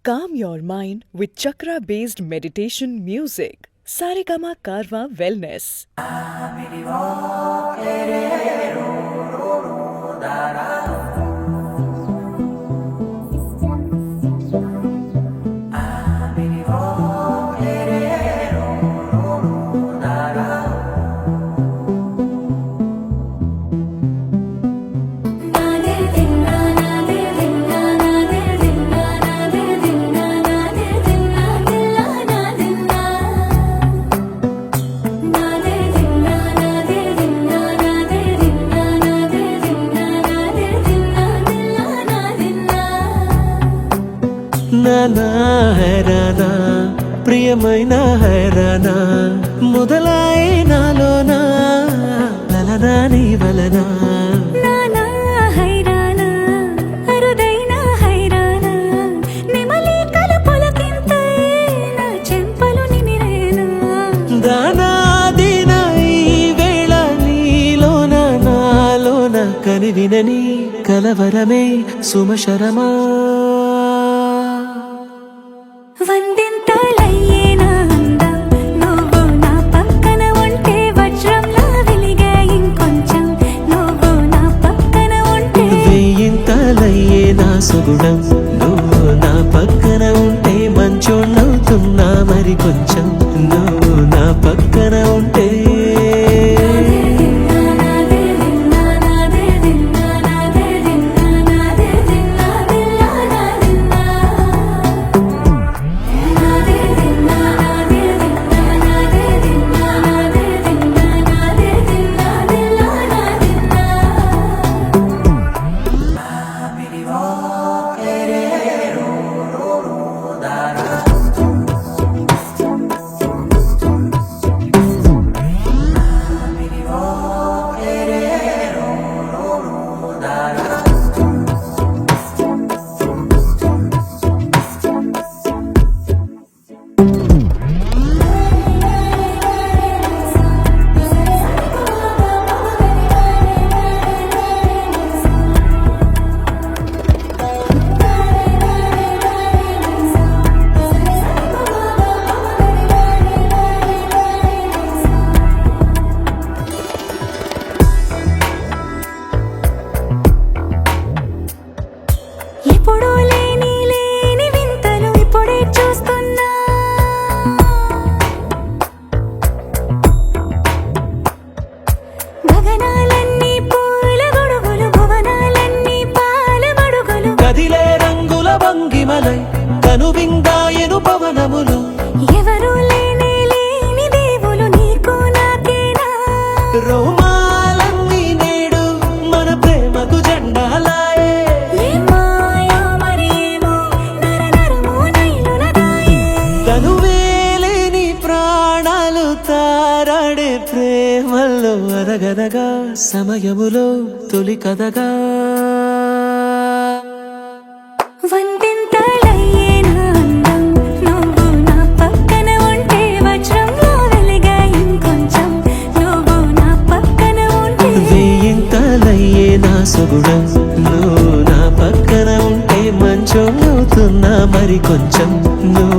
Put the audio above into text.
Calm your mind with chakra-based meditation music. Saregama Karwa Wellness. నానా హైరానా ప్రియమైన హైరానా మొదలాయి నాలోనా లలనా నీ వలనా నానా హైరానా అరుదైన హైరానా నిమలి కలుపులకింతై నా చెంపలు నిమిరేనా దానా దినా ఈ వేళ నీలోన నాలోన కనివినని కలవరమే సుమశరమా వందింతలయ్యేనా అందం నువ్వు నా పక్కన ఉంటే వజ్రంలా వెలిగే ఇంకొంచెం నువ్వు నా పక్కన ఉంటే వెయ్యింతలయ్యే నా సుగుణం నువ్వు నా పక్కన ఉంటే మంచోళ్ళవుతున్నా మరి కొంచెం నువ్వు నా పక్కన ఉంటే ఎప్పుడూ లేని వింతలు ఇప్పుడే చూస్తున్నా గగనాలన్నీ పూల గొడుగులు భువనాలన్నీ పాల మడుగులు కదిలే రంగుల భంగిమలై కనువిందాయను పవనములు ఎవరు లేని దేవులు నీకు నాకేనా రోమాలన్నీ నేడు మన ప్రేమకు జెండాలాయే ఏ మాయో మరేమో నరనరమో నైలునదాయే తనువేలేని ప్రాణాలు తారాడే ప్రేమల్లో అరగనగా సమయములో తొలి కథగా వందింతలయ్యేనా అందం నువ్వు నా పక్కన ఉంటే వజ్రంలా వెలిగే ఇంకొంచెం నువ్వు నా పక్కన ఉంటే వెయ్యింతలయ్యే నా సుగుణం నువ్వు నా పక్కన ఉంటే మంచోళ్ళవుతున్నా మరి కొంచెం నువ్వు